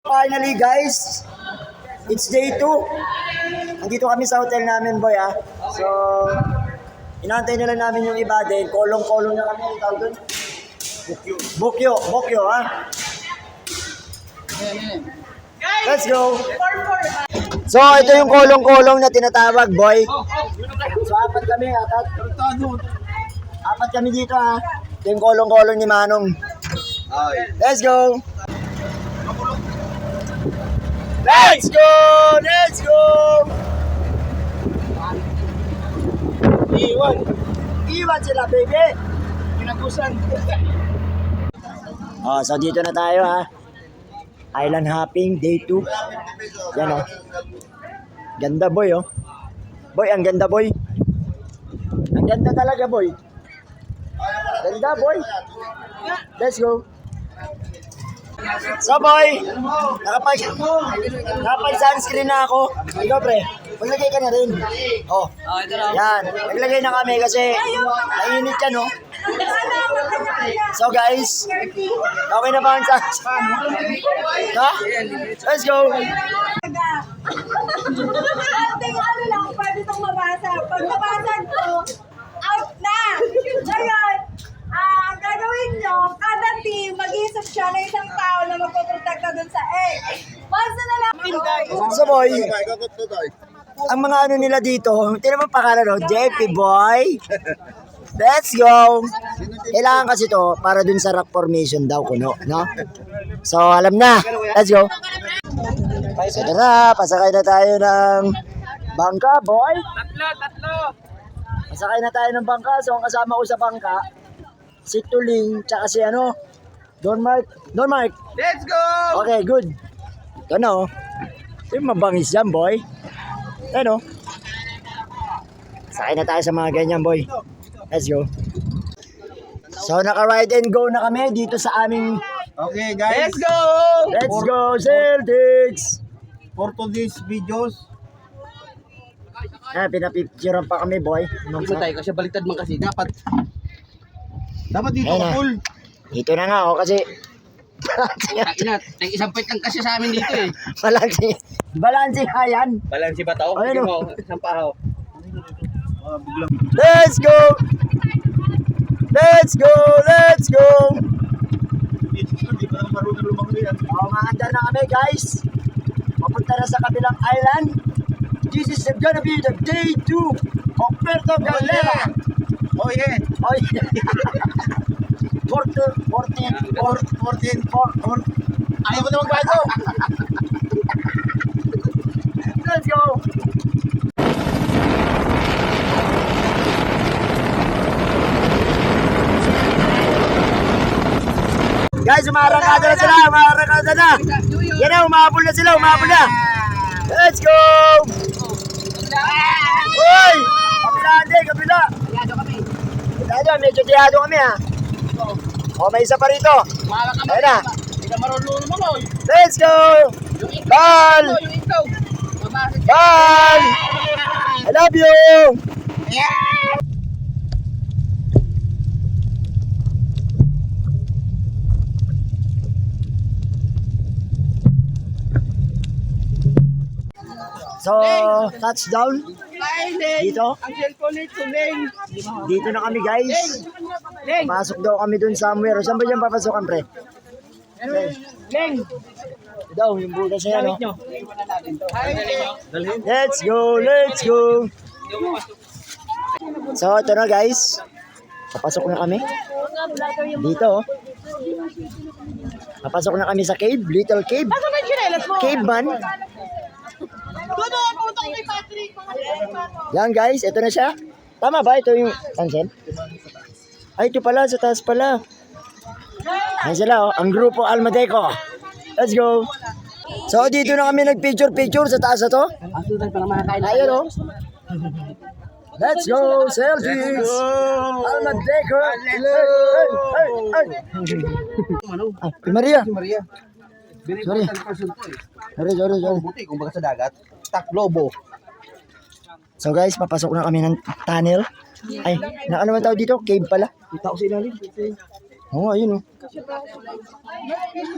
Finally guys, it's day 2. Nandito kami sa hotel namin boy ah. So, inaantay na lang namin yung iba din. Kolong-kolong na kami. Tawag doon? Bokyo ah. Let's go. So, ito yung kolong-kolong na tinatawag boy. So, apat kami. Apat kami dito ah. Ito yung kolong-kolong ni Manong. Let's go. Let's go! Let's go! Iwan sila, baby! Pinagusan. Oh, so dito na tayo ha. Island hopping, day 2. Yan oh. Ganda boy oh. Boy, ang ganda boy. Ang ganda talaga boy. Ganda boy. Let's go. So boy, nakapag-sunscreen na ako. Ikaw pre, maglagay ka na rin. Oh, yan. Naglagay na kami kasi nainit ka no. So guys, okay na ba ang sunscreen? Ha? Let's go. Ating ano lang, pwede itong mabasag. Pag nabasag to, out na! Ngayon, ang gagawin nyo, kada team, mag-iisip siya na isang tao na magpoprotekta dun sa egg. Once na lang, So boy, ang mga ano nila dito, tinan mo pangalan no, JP boy. Let's go. Kailangan kasi to para dun sa rock formation daw kuno, no? So alam na. Let's go. So tara, pasakay na tayo ng bangka, boy. Tatlo. Pasakay na tayo ng bangka. So ang kasama ko sa bangka, si Tuling, tsaka si ano, Don Mark. Let's go! Okay, good. Ito na oh. Yung mabangis dyan, boy. Ano? Sakay na tayo sa mga ganyan, boy. Let's go. So, naka-ride and go na kami dito sa aming... Okay guys, Let's go, Celtics! for today's videos. Pinapicturean pa kami, boy. Ito tayo kasi baliktad man kasi dapat Dapat dito Ayun na. full. Dito na nga, oh, kasi... isang point lang kasi sa amin dito eh. Balansi nga yan. Balansi ba tao? Ayun, Hindi mo isang pahaw. Let's go! Let's go! Let's go! Hindi pa naman marunong lumangoy yan. Maandar na kami, guys. Papunta na sa kabilang island. This is gonna be the day 2 of Puerto Galera. Oh yeah. Oh, yeah. 14. Ayaw mo na magbago. Let's go! Guys, umarangkada na sila, Yan na, umabol na sila, Let's go! Uy! Kabila! Tiyado, medyo tiyado kami ha. Oh, may isa pa rito. Ayun na. Hindi ka marunong lumangoy. Let's go! Ball! Yung ikaw. Ball! I love you! So, touchdown dito. Ang cellphone ni Tuling. Dito na kami guys. Pasok daw kami dun somewhere. Saan ba dyan papasokan pre? Leng. Daw, yung butas niya no? Nyo. Let's go! So, ito na guys. Papasok na kami. Dito oh. Papasok na kami sa cave. Little cave. Cave man. Yan guys, ito na siya. Tama ba? Ito yung sunset? Ay, ito pala, sa taas pala. Yan sila, oh. Ang grupo Almadeco. Let's go. So, dito na kami nag-picture sa taas na to. Ayun, oh. Let's go, Celtics! Almadeco! Ay! Maria! Sorry. Buti kung baga sa dagat. Taklobo. So guys, papasok na kami ng tunnel. Ay, na ano man tawag dito? Cave pala. Kita ko sa ilalim. Oo, ayun oh.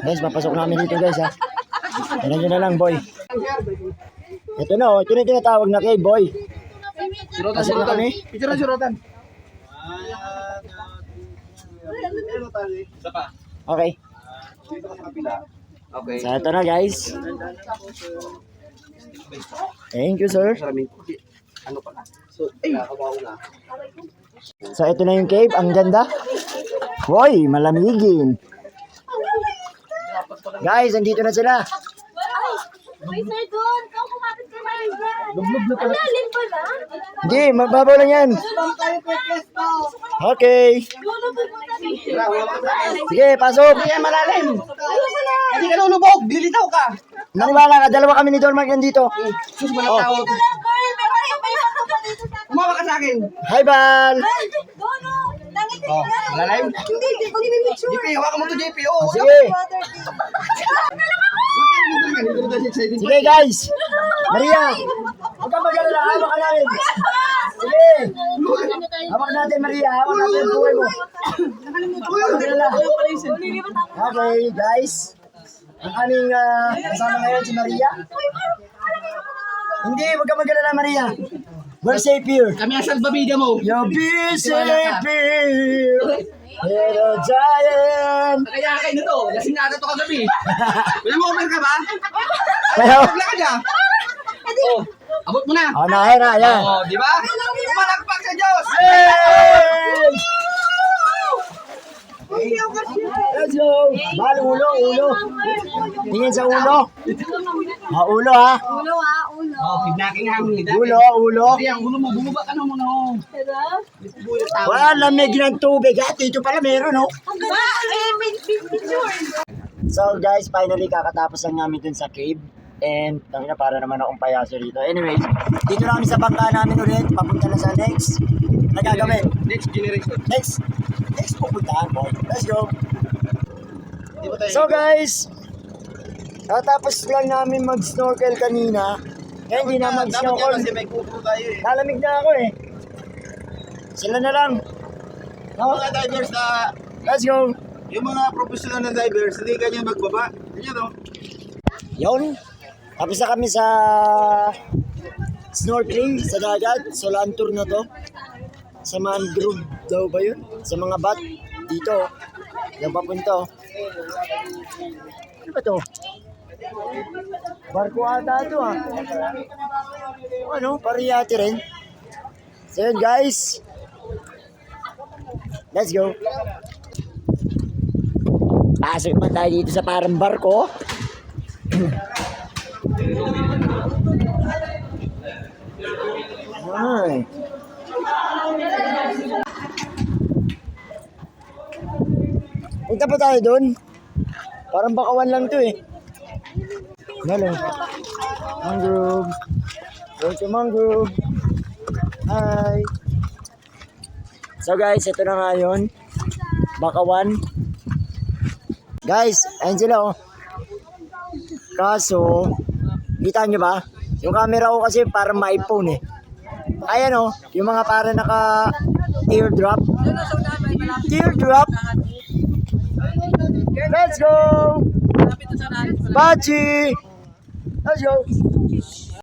Guys, papasok namin dito guys ha. Tignan nyo na lang, boy. Ito na, ito na yung tinatawag na cave, boy. Sirotan, Pasok na sirotan. kami. Picture, sirotan. Isa pa. Okay. Okay. So, ito na, guys. Thank you, sir. Maraming ano pa na. So, nakakabaw na. So, ito na yung cave. Ang ganda. Hoy, malamigin. Guys, andito na sila. May sir doon. Kung kumapit ka na rin dyan. Ang lalim pa na. Hindi, mababaw lang yan. Okay. Sige, pasok. Kaya malalim. Hindi ka lulubog. Dilitaw ka. Maniwala ka, dalawa kami ni Dormark nandito. Sus, malataw. Ito lang, girl. May bato pa dito sa... Umawa ka sa akin. Hi, Bal. Doon, oh. Nangiti Oh, ka. malalim. Hindi, pag-picture. JP, hawakan mo to JP. Oh, Sige. Water Sige, guys. Maria. Huwag kang mag-alala. Hawak ka namin. Sige. Hawak natin, Maria. Hawak natin ang buhay mo. Huwag kang mag-alala. Okay, guys. Ang aming kasama ngayon si Maria. Hindi, huwag kang mag-alala, Maria. We're safe here. Kami ang salbabida mo. You'll be safe here. Little giant. Kaya kayo na to. Lasing na ata to kagabi. Wala mo over ka ba? Kaya, Paglakad ka. Oh, abot mo na. oh, na, yan. Oh, di ba? Palakpak sa Diyos. Hey! Let's go! Bal, ulo. Tingin sa ulo. Ulo ha. Ulo, ah. Ulo. Oh, kidnaking hangin. Ulo. Kaya ang ulo mo, bumaba ka na muna. Oh. Wala, lamig ng tubig. At dito pala meron, oh. Ang ganda. May picture. So guys, finally kakatapos lang namin dun sa cave. And tangina para naman akong payaso dito. Anyways, dito na kami sa bangka namin ulit. Papunta na sa next. Nagagawin. Next generation. Next pupuntahan mo. Let's go. So guys, tapos lang namin mag-snorkel kanina. Kaya hindi na mag-snorkel. Kasi may kuko tayo eh. Nalamig na ako eh. Sila na lang. No? Mga divers na, Let's go. yung mga professional na divers, hindi ganyan magbaba. Ganyan o. Yun. Tapos na kami sa snorkeling sa dagat. So land tour na to. Sa mangrove daw ba yun? Sa mga bat. Dito. Yung papunto. Ano ba to? Barko ata ito ah. Ano? Pariyate rin. So yun guys. Let's go. Pasok pa tayo dito sa parang barko. Ay. Punta pa tayo doon. Parang bakawan lang to eh. Hello. Mangrove. Go to mangrove. Hi. So guys, ito na nga yun. Bakawan. Guys, ayun sila oh. Kaso, kita nyo ba? Yung camera ko kasi parang my phone eh. Ayan oh, yung mga parang naka teardrop. Teardrop. Let's go! Bachi! Let's go!